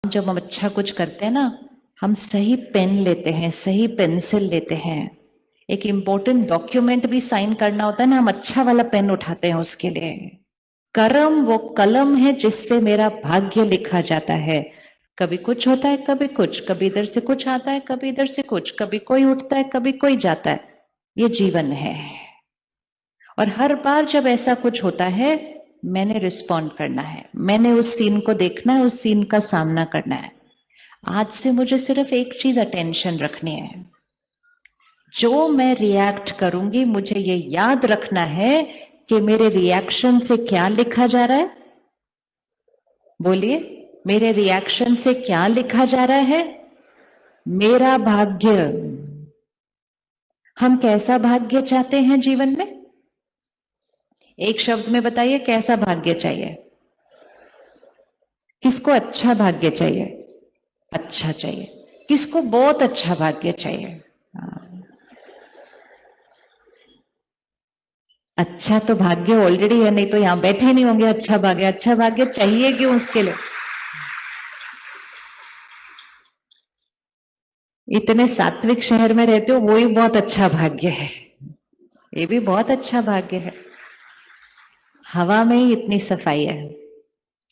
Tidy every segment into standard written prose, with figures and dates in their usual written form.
जब हम अच्छा कुछ करते हैं ना, हम सही पेन लेते हैं, सही पेंसिल लेते हैं, एक इम्पोर्टेंट डॉक्यूमेंट भी साइन करना होता है ना, हम अच्छा वाला पेन उठाते हैं उसके लिए। करम वो कलम है जिससे मेरा भाग्य लिखा जाता है। कभी कुछ होता है, कभी कुछ, कभी इधर से कुछ आता है, कभी इधर से कुछ, कभी कोई उठता है, कभी कोई जाता है। ये जीवन है। और हर बार जब ऐसा कुछ होता है, मैंने रिस्पॉन्ड करना है, मैंने उस सीन को देखना है, उस सीन का सामना करना है। आज से मुझे सिर्फ एक चीज अटेंशन रखनी है, जो मैं रिएक्ट करूंगी मुझे ये याद रखना है कि मेरे रिएक्शन से क्या लिखा जा रहा है। बोलिए, मेरे रिएक्शन से क्या लिखा जा रहा है? मेरा भाग्य। हम कैसा भाग्य चाहते हैं जीवन में? एक शब्द में बताइए, कैसा भाग्य चाहिए? किसको अच्छा भाग्य चाहिए? अच्छा चाहिए। किसको बहुत अच्छा भाग्य चाहिए? हाँ। अच्छा तो भाग्य ऑलरेडी है, नहीं तो यहां बैठे नहीं होंगे। अच्छा भाग्य, अच्छा भाग्य चाहिए क्यों उसके लिए? इतने सात्विक शहर में रहते हो, वो ही बहुत अच्छा भाग्य है। ये भी बहुत अच्छा भाग्य है। हवा में ही इतनी सफाई है।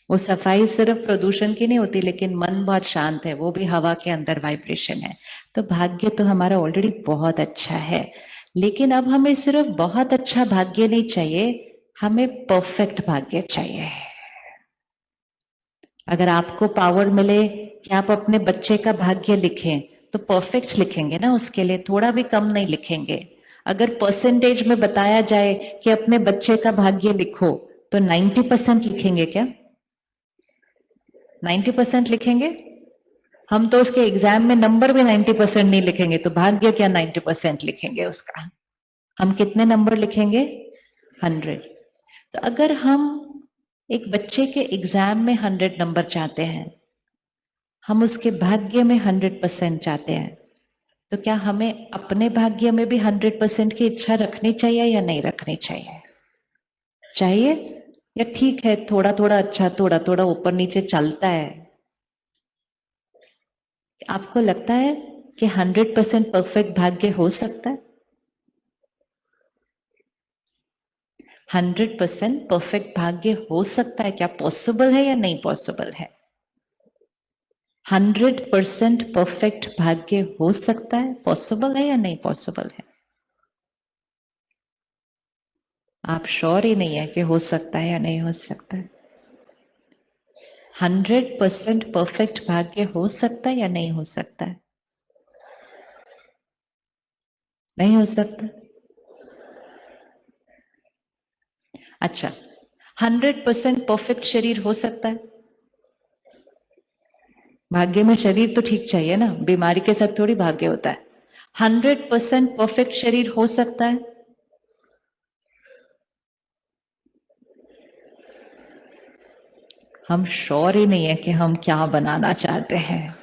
वो सफाई सिर्फ प्रदूषण की नहीं होती, लेकिन मन बहुत शांत है, वो भी हवा के अंदर वाइब्रेशन है। तो भाग्य तो हमारा ऑलरेडी बहुत अच्छा है। लेकिन अब हमें सिर्फ बहुत अच्छा भाग्य नहीं चाहिए, हमें परफेक्ट भाग्य चाहिए। अगर आपको पावर मिले कि आप अपने बच्चे का भाग्य लिखें, तो परफेक्ट लिखेंगे ना, उसके लिए थोड़ा भी कम नहीं लिखेंगे। अगर परसेंटेज में बताया जाए कि अपने बच्चे का भाग्य लिखो, तो 90% लिखेंगे क्या? 90% लिखेंगे? हम तो उसके एग्जाम में नंबर भी 90% नहीं लिखेंगे, तो भाग्य क्या 90% लिखेंगे उसका? हम कितने नंबर लिखेंगे? 100। तो अगर हम एक बच्चे के एग्जाम में 100 नंबर चाहते हैं, हम उसके भाग्य में 100% चाहते हैं, तो क्या हमें अपने भाग्य में भी 100% की इच्छा रखनी चाहिए या नहीं रखनी चाहिए? चाहिए? या ठीक है, थोड़ा थोड़ा अच्छा, थोड़ा थोड़ा ऊपर नीचे चलता है? आपको लगता है कि 100% परफेक्ट भाग्य हो सकता है? 100% परफेक्ट भाग्य हो सकता है क्या? पॉसिबल है या नहीं पॉसिबल है? 100% परफेक्ट भाग्य हो सकता है, पॉसिबल है या नहीं पॉसिबल है? आप श्योर ही नहीं है कि हो सकता है या नहीं हो सकता है? 100% परफेक्ट भाग्य हो सकता है या नहीं हो सकता है? नहीं हो सकता। अच्छा, 100% परफेक्ट शरीर हो सकता है? भाग्य में शरीर तो ठीक चाहिए ना, बीमारी के साथ थोड़ी भाग्य होता है। 100% परफेक्ट शरीर हो सकता है? हम श्योर ही नहीं है कि हम क्या बनाना चाहते हैं।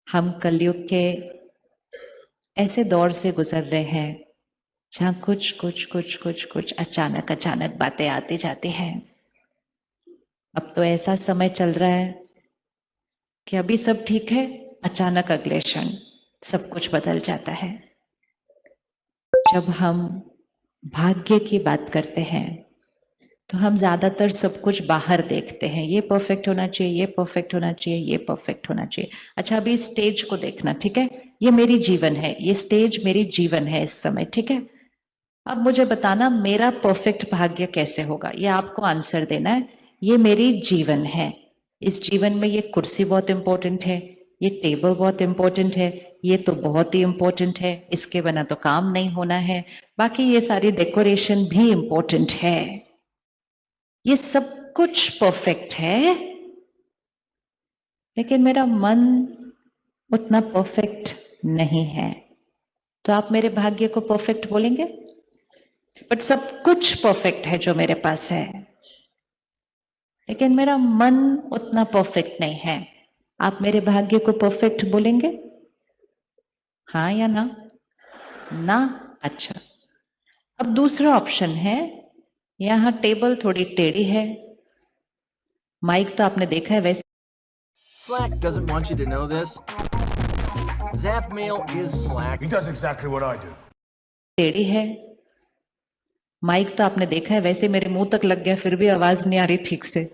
हम कलयुग के ऐसे दौर से गुजर रहे हैं जहां कुछ अचानक अचानक बातें आती जाती हैं। अब तो ऐसा समय चल रहा है कि अभी सब ठीक है, अचानक अगले क्षण सब कुछ बदल जाता है। जब हम भाग्य की बात करते हैं, तो हम ज्यादातर सब कुछ बाहर देखते हैं, ये परफेक्ट होना चाहिए, ये परफेक्ट होना चाहिए, ये परफेक्ट होना चाहिए। अच्छा, अभी स्टेज को देखना, ठीक है? ये मेरी जीवन है, ये स्टेज मेरी जीवन है इस समय, ठीक है? अब मुझे बताना मेरा परफेक्ट भाग्य कैसे होगा, ये आपको आंसर देना है। ये मेरी जीवन है, इस जीवन में ये कुर्सी बहुत इंपॉर्टेंट है, ये टेबल बहुत इंपॉर्टेंट है, ये तो बहुत ही इंपॉर्टेंट है, इसके बिना तो काम नहीं होना है, बाकी ये सारी डेकोरेशन भी इंपॉर्टेंट है। ये सब कुछ परफेक्ट है, लेकिन मेरा मन उतना परफेक्ट नहीं है। तो आप मेरे भाग्य को परफेक्ट बोलेंगे? बट सब कुछ परफेक्ट है जो मेरे पास है, लेकिन मेरा मन उतना परफेक्ट नहीं है। आप मेरे भाग्य को परफेक्ट बोलेंगे? हाँ या ना? ना? अच्छा। अब दूसरा ऑप्शन है, यहां टेबल थोड़ी टेढ़ी है, माइक तो आपने देखा है वैसे। Slack doesn't want you to know this. Zapmail is Slack. He does exactly what I do. टेढ़ी है। माइक तो आपने देखा है वैसे मेरे मुंह तक लग गया, फिर भी आवाज नहीं आ रही ठीक से।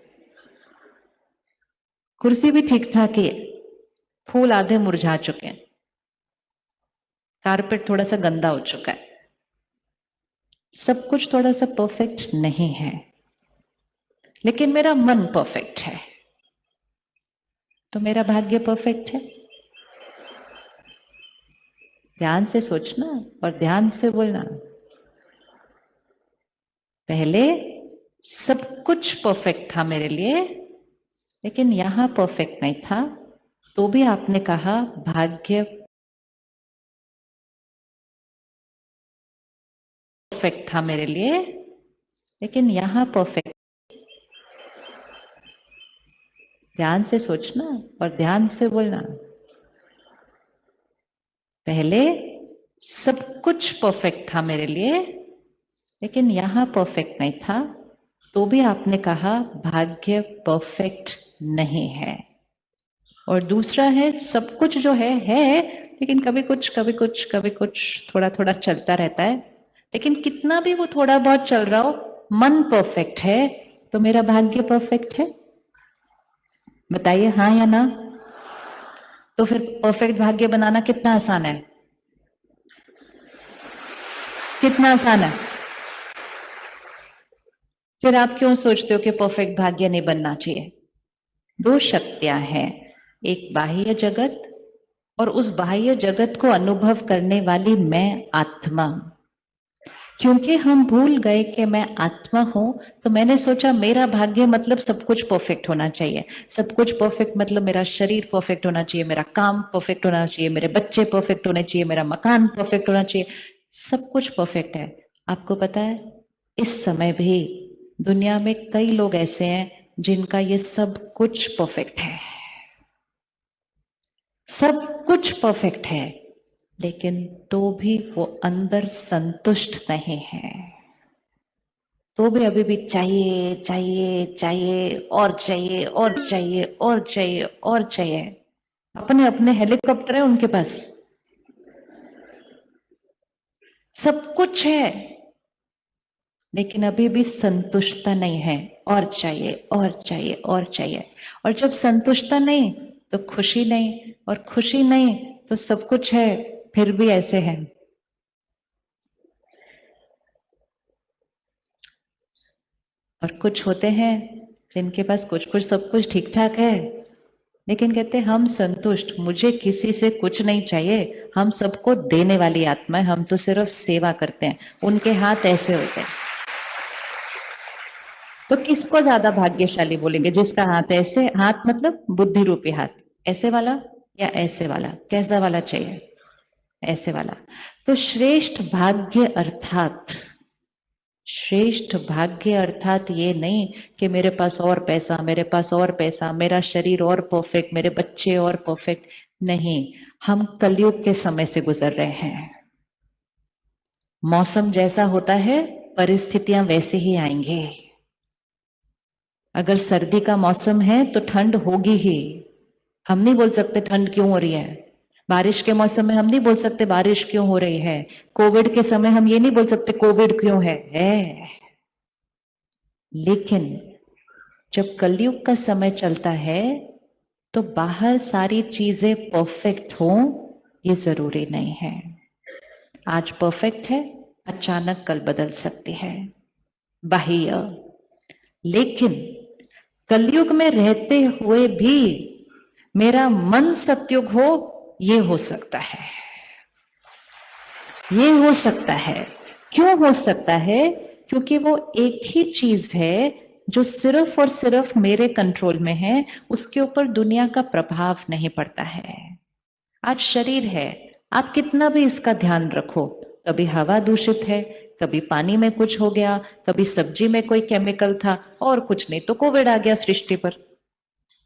कुर्सी भी ठीक ठाक ही है, फूल आधे मुरझा चुके हैं, कारपेट थोड़ा सा गंदा हो चुका है, सब कुछ थोड़ा सा परफेक्ट नहीं है, लेकिन मेरा मन परफेक्ट है, तो मेरा भाग्य परफेक्ट है। ध्यान से सोचना और ध्यान से बोलना। पहले सब कुछ परफेक्ट था मेरे लिए, लेकिन यहां परफेक्ट नहीं था, तो भी आपने कहा भाग्य परफेक्ट था मेरे लिए, लेकिन यहां परफेक्ट। ध्यान से सोचना और ध्यान से बोलना। पहले सब कुछ परफेक्ट था मेरे लिए, लेकिन यहां परफेक्ट नहीं था, तो भी आपने कहा भाग्य परफेक्ट नहीं है। और दूसरा है सब कुछ जो है लेकिन कभी कुछ कभी कुछ कभी कुछ थोड़ा थोड़ा चलता रहता है, लेकिन कितना भी वो थोड़ा बहुत चल रहा हो, मन परफेक्ट है, तो मेरा भाग्य परफेक्ट है। बताइए हाँ या ना। तो फिर परफेक्ट भाग्य बनाना कितना आसान है, कितना आसान है। फिर आप क्यों सोचते हो कि परफेक्ट भाग्य नहीं बनना चाहिए। दो शक्तियां हैं, एक बाह्य जगत और उस बाह्य जगत को अनुभव करने वाली मैं आत्मा। क्योंकि हम भूल गए कि मैं आत्मा हूं, तो मैंने सोचा मेरा भाग्य मतलब सब कुछ परफेक्ट होना चाहिए। सब कुछ परफेक्ट मतलब मेरा शरीर परफेक्ट होना चाहिए, मेरा काम परफेक्ट होना चाहिए, मेरे बच्चे परफेक्ट होने चाहिए, मेरा मकान परफेक्ट होना चाहिए, सब कुछ परफेक्ट है। आपको पता है इस समय भी दुनिया में कई लोग ऐसे हैं जिनका ये सब कुछ परफेक्ट है, सब कुछ परफेक्ट है, लेकिन तो भी वो अंदर संतुष्ट नहीं है। तो भी अभी भी चाहिए चाहिए चाहिए और चाहिए और चाहिए और चाहिए और चाहिए। अपने अपने हेलीकॉप्टर है उनके पास, सब कुछ है, लेकिन अभी भी संतुष्टता नहीं है, और चाहिए और चाहिए और चाहिए। और जब संतुष्टता नहीं तो खुशी नहीं, और खुशी नहीं तो सब कुछ है फिर भी ऐसे है। और कुछ होते हैं जिनके पास कुछ कुछ सब कुछ ठीक ठाक है, लेकिन कहते हैं हम संतुष्ट, मुझे किसी से कुछ नहीं चाहिए, हम सबको देने वाली आत्मा है, हम तो सिर्फ सेवा करते हैं। उनके हाथ ऐसे होते हैं। तो किसको ज्यादा भाग्यशाली बोलेंगे, जिसका हाथ ऐसे, हाथ मतलब बुद्धि रूपी हाथ, ऐसे वाला या ऐसे वाला, कैसा वाला चाहिए, ऐसे वाला। तो श्रेष्ठ भाग्य अर्थात, श्रेष्ठ भाग्य अर्थात ये नहीं कि मेरे पास और पैसा, मेरे पास और पैसा, मेरा शरीर और परफेक्ट, मेरे बच्चे और परफेक्ट। नहीं, हम कलयुग के समय से गुजर रहे हैं। मौसम जैसा होता है परिस्थितियां वैसे ही आएंगे। अगर सर्दी का मौसम है तो ठंड होगी ही, हम नहीं बोल सकते ठंड क्यों हो रही है। बारिश के मौसम में हम नहीं बोल सकते बारिश क्यों हो रही है। कोविड के समय हम ये नहीं बोल सकते कोविड क्यों है। लेकिन जब कलयुग का समय चलता है तो बाहर सारी चीजें परफेक्ट हो ये जरूरी नहीं है। आज परफेक्ट है, अचानक कल बदल सकती है बाह्य। लेकिन कलयुग में रहते हुए भी मेरा मन सत्युग हो, ये हो सकता है, ये हो सकता है। क्यों हो सकता है? क्योंकि वो एक ही चीज है जो सिर्फ और सिर्फ मेरे कंट्रोल में है, उसके ऊपर दुनिया का प्रभाव नहीं पड़ता है। आज शरीर है, आप कितना भी इसका ध्यान रखो, कभी हवा दूषित है, कभी पानी में कुछ हो गया, कभी सब्जी में कोई केमिकल था, और कुछ नहीं तो कोविड आ गया सृष्टि पर।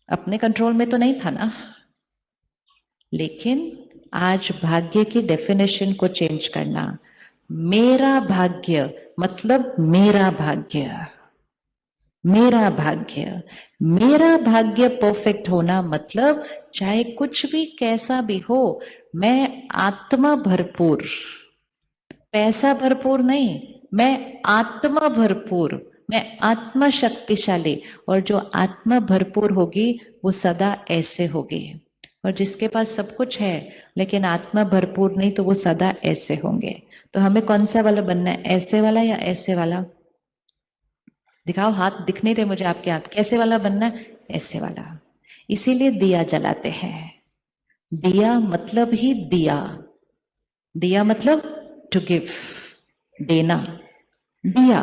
अपने कंट्रोल में तो नहीं था ना। लेकिन आज भाग्य की डेफिनेशन को चेंज करना, मेरा भाग्य मतलब मेरा भाग्य, मेरा भाग्य, मेरा भाग्य परफेक्ट होना मतलब चाहे कुछ भी कैसा भी हो, मैं आत्मा भरपूर, पैसा भरपूर नहीं, मैं आत्मा भरपूर, मैं आत्मा शक्तिशाली। और जो आत्मा भरपूर होगी वो सदा ऐसे होगी। और जिसके पास सब कुछ है लेकिन आत्मा भरपूर नहीं, तो वो सदा ऐसे होंगे। तो हमें कौन सा वाला बनना है, ऐसे वाला या ऐसे वाला? दिखाओ हाथ, दिख नहीं रहे मुझे आपके हाथ। कैसे वाला बनना है? ऐसे वाला। इसीलिए दिया जलाते हैं। दिया मतलब ही दिया, दिया मतलब टू गिव, देना, दिया।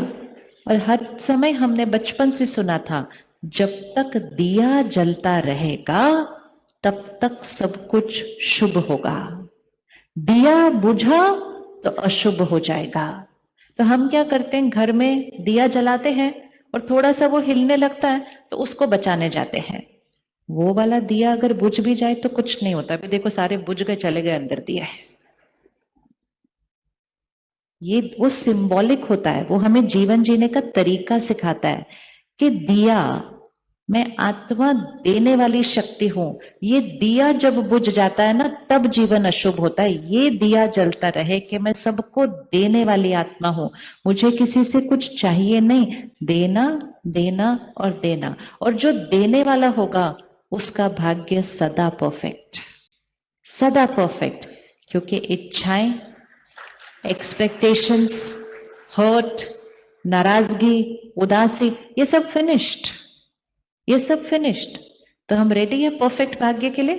और हर समय हमने बचपन से सुना था, जब तक दिया जलता रहेगा तब तक सब कुछ शुभ होगा, दिया बुझा तो अशुभ हो जाएगा। तो हम क्या करते हैं, घर में दिया जलाते हैं और थोड़ा सा वो हिलने लगता है तो उसको बचाने जाते हैं। वो वाला दिया अगर बुझ भी जाए तो कुछ नहीं होता। अभी देखो सारे बुझ गए, चले गए अंदर दिया है। ये वो सिंबॉलिक होता है, वो हमें जीवन जीने का तरीका सिखाता है कि दिया, मैं आत्मा देने वाली शक्ति हूं। ये दिया जब बुझ जाता है ना, तब जीवन अशुभ होता है। ये दिया जलता रहे कि मैं सबको देने वाली आत्मा हूं, मुझे किसी से कुछ चाहिए नहीं, देना देना और देना। और जो देने वाला होगा उसका भाग्य सदा परफेक्ट, सदा परफेक्ट। क्योंकि इच्छाएं, एक्सपेक्टेशंस, हर्ट, नाराजगी, उदासी, ये सब फिनिश्ड, ये सब फिनिश्ड। तो हम रेडी है परफेक्ट भाग्य के लिए।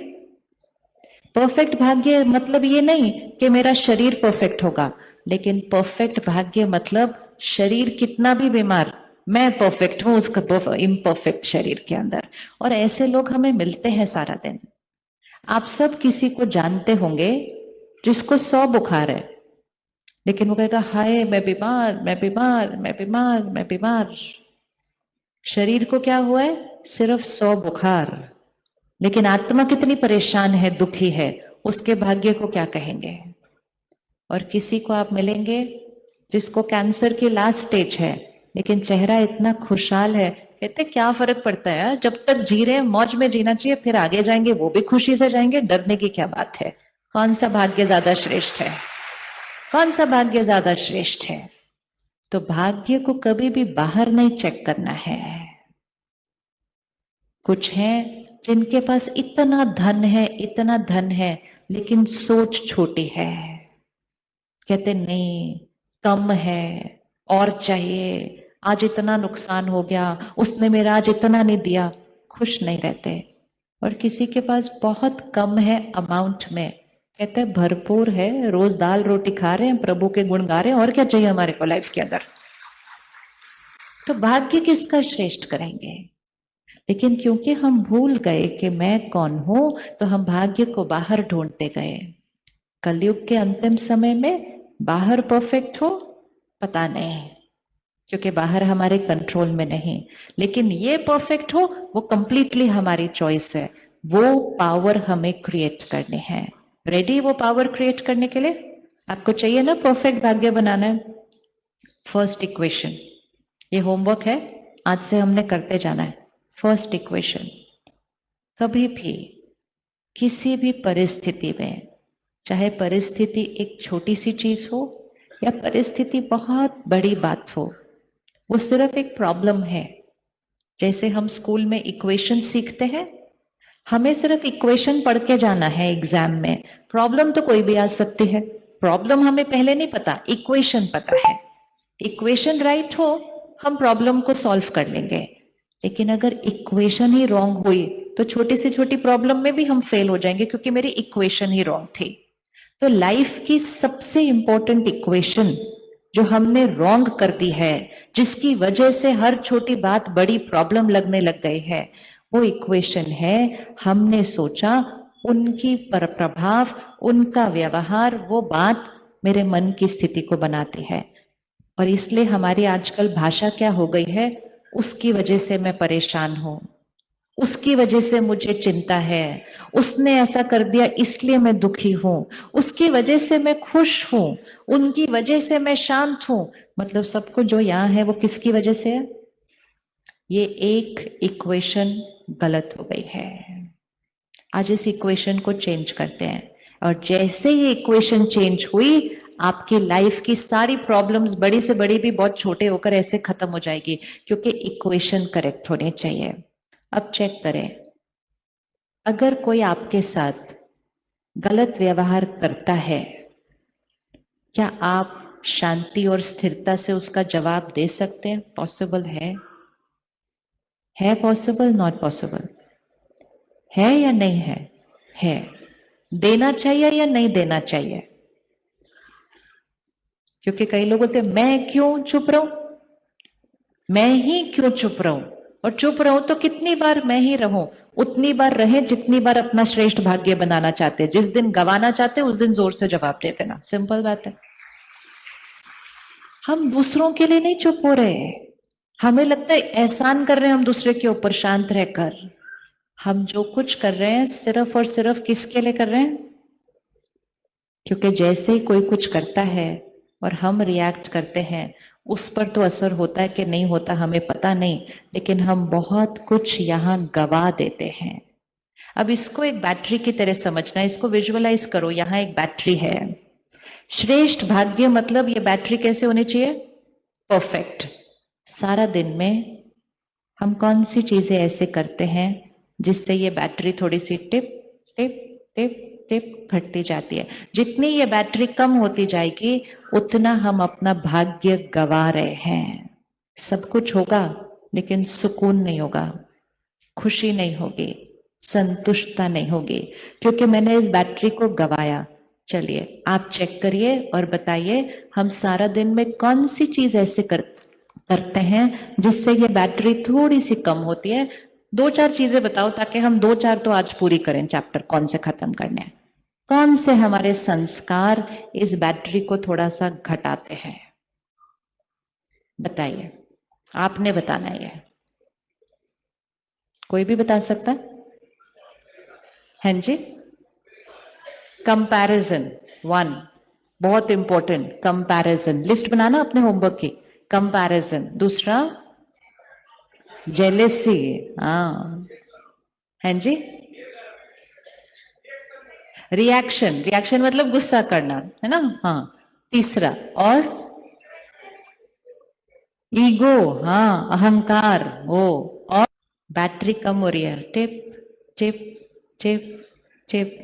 परफेक्ट भाग्य मतलब ये नहीं कि मेरा शरीर परफेक्ट होगा, लेकिन परफेक्ट भाग्य मतलब शरीर कितना भी बीमार, मैं परफेक्ट हूं उसका इम्परफेक्ट शरीर के अंदर। और ऐसे लोग हमें मिलते हैं सारा दिन। आप सब किसी को जानते होंगे जिसको 100 बुखार है, लेकिन वो कहेगा हाय मैं बीमार, मैं बीमार, मैं बीमार, मैं बीमार। शरीर को क्या हुआ है? सिर्फ 100 बुखार, लेकिन आत्मा कितनी परेशान है, दुखी है, उसके भाग्य को क्या कहेंगे? और किसी को आप मिलेंगे जिसको कैंसर की लास्ट स्टेज है, लेकिन चेहरा इतना खुशहाल है, कहते क्या फर्क पड़ता है यार, जब तक जी रहे हैं मौज में जीना चाहिए, फिर आगे जाएंगे वो भी खुशी से जाएंगे, डरने की क्या बात है। कौन सा भाग्य ज्यादा श्रेष्ठ है? कौन सा भाग्य ज्यादा श्रेष्ठ है? तो भाग्य को कभी भी बाहर नहीं चेक करना है। कुछ हैं जिनके पास इतना धन है, इतना धन है, लेकिन सोच छोटी है। कहते नहीं, कम है, और चाहिए, आज इतना नुकसान हो गया, उसने मेरा आज इतना नहीं दिया, खुश नहीं रहते। और किसी के पास बहुत कम है अमाउंट में, कहते हैं भरपूर है, रोज दाल रोटी खा रहे हैं, प्रभु के गुण गा रहे हैं, और क्या चाहिए हमारे को लाइफ के अंदर। तो भाग्य किसका श्रेष्ठ करेंगे? लेकिन क्योंकि हम भूल गए कि मैं कौन हूं, तो हम भाग्य को बाहर ढूंढते गए। कलयुग के अंतिम समय में बाहर परफेक्ट हो पता नहीं, क्योंकि बाहर हमारे कंट्रोल में नहीं, लेकिन ये परफेक्ट हो वो कंप्लीटली हमारी चॉइस है। वो पावर हमें क्रिएट करने हैं। रेडी वो पावर क्रिएट करने के लिए? आपको चाहिए ना परफेक्ट भाग्य बनाना है। फर्स्ट इक्वेशन, ये होमवर्क है, आज से हमने करते जाना है। फर्स्ट इक्वेशन, कभी भी किसी भी परिस्थिति में, चाहे परिस्थिति एक छोटी सी चीज हो या परिस्थिति बहुत बड़ी बात हो, वो सिर्फ एक प्रॉब्लम है। जैसे हम स्कूल में इक्वेशन सीखते हैं, हमें सिर्फ इक्वेशन पढ़ के जाना है एग्जाम में, प्रॉब्लम तो कोई भी आ सकती है। प्रॉब्लम हमें पहले नहीं पता, इक्वेशन पता है। इक्वेशन राइट हो हम प्रॉब्लम को सॉल्व कर लेंगे, लेकिन अगर इक्वेशन ही रॉन्ग हुई तो छोटी से छोटी प्रॉब्लम में भी हम फेल हो जाएंगे, क्योंकि मेरी इक्वेशन ही रॉन्ग थी। तो लाइफ की सबसे इंपॉर्टेंट इक्वेशन जो हमने रॉन्ग कर दी है, जिसकी वजह से हर छोटी बात बड़ी प्रॉब्लम लगने लग गई है, वो इक्वेशन है हमने सोचा, उनकी प्रभाव, उनका व्यवहार, वो बात मेरे मन की स्थिति को बनाती है। और इसलिए हमारी आजकल भाषा क्या हो गई है, उसकी वजह से मैं परेशान हूं, उसकी वजह से मुझे चिंता है, उसने ऐसा कर दिया इसलिए मैं दुखी हूं, उसकी वजह से मैं खुश हूं, उनकी वजह से मैं शांत हूं। मतलब सबको जो यहाँ है वो किसकी वजह से है? ये एक इक्वेशन गलत हो गई है। आज इस इक्वेशन को चेंज करते हैं, और जैसे ये इक्वेशन चेंज हुई, आपकी लाइफ की सारी प्रॉब्लम्स, बड़ी से बड़ी भी बहुत छोटे होकर ऐसे खत्म हो जाएगी, क्योंकि इक्वेशन करेक्ट होनी चाहिए। अब चेक करें, अगर कोई आपके साथ गलत व्यवहार करता है, क्या आप शांति और स्थिरता से उसका जवाब दे सकते हैं? पॉसिबल है? पॉसिबल? Not possible? है या नहीं है? है। देना चाहिए या नहीं देना चाहिए? क्योंकि कई लोग बोलते हैं मैं क्यों चुप रहूं, मैं ही क्यों चुप रहूं, और चुप रहूं तो कितनी बार मैं ही रहूं? उतनी बार रहे जितनी बार अपना श्रेष्ठ भाग्य बनाना चाहते हैं। जिस दिन गंवाना चाहते हैं उस दिन जोर से जवाब दे देना, सिंपल बात है। हम दूसरों के लिए नहीं चुप हो रहे, हमें लगता है एहसान कर रहे हैं हम दूसरे के ऊपर शांत रहकर। हम जो कुछ कर रहे हैं सिर्फ और सिर्फ किसके लिए कर रहे हैं? क्योंकि जैसे ही कोई कुछ करता है और हम रिएक्ट करते हैं, उस पर तो असर होता है कि नहीं होता हमें पता नहीं, लेकिन हम बहुत कुछ यहाँ गवा देते हैं। अब इसको एक बैटरी की तरह समझना, इसको विजुअलाइज करो, यहाँ एक बैटरी है। श्रेष्ठ भाग्य मतलब ये बैटरी कैसे होनी चाहिए? परफेक्ट। सारा दिन में हम कौन सी चीजें ऐसे करते हैं जिससे ये बैटरी थोड़ी सी टिप टिप टिप टिप घटती जाती है? जितनी ये बैटरी कम होती जाएगी, उतना हम अपना भाग्य गवा रहे हैं। सब कुछ होगा लेकिन सुकून नहीं होगा, खुशी नहीं होगी, संतुष्टता नहीं होगी, क्योंकि मैंने इस बैटरी को गवाया। चलिए आप चेक करिए और बताइए, हम सारा दिन में कौन सी चीज ऐसे करते हैं जिससे ये बैटरी थोड़ी सी कम होती है? दो चार चीजें बताओ, ताकि हम दो चार तो आज पूरी करें। चैप्टर कौन से खत्म करने हैं? कौन से हमारे संस्कार इस बैटरी को थोड़ा सा घटाते हैं? बताइए, आपने बताना है। ये कोई भी बता सकता है? हाँ जी। कंपैरिजन, वन, बहुत इंपॉर्टेंट। कंपैरिजन, लिस्ट बनाना अपने होमवर्क की। कंपैरिजन। दूसरा, जेलेसी। हाँ, हाँ जी। रिएक्शन, रिएक्शन मतलब गुस्सा करना, है ना? हाँ। तीसरा, और ईगो, हाँ, अहंकार, वो। और बैटरी कम हो रही है, टिप टिप टिप टिप।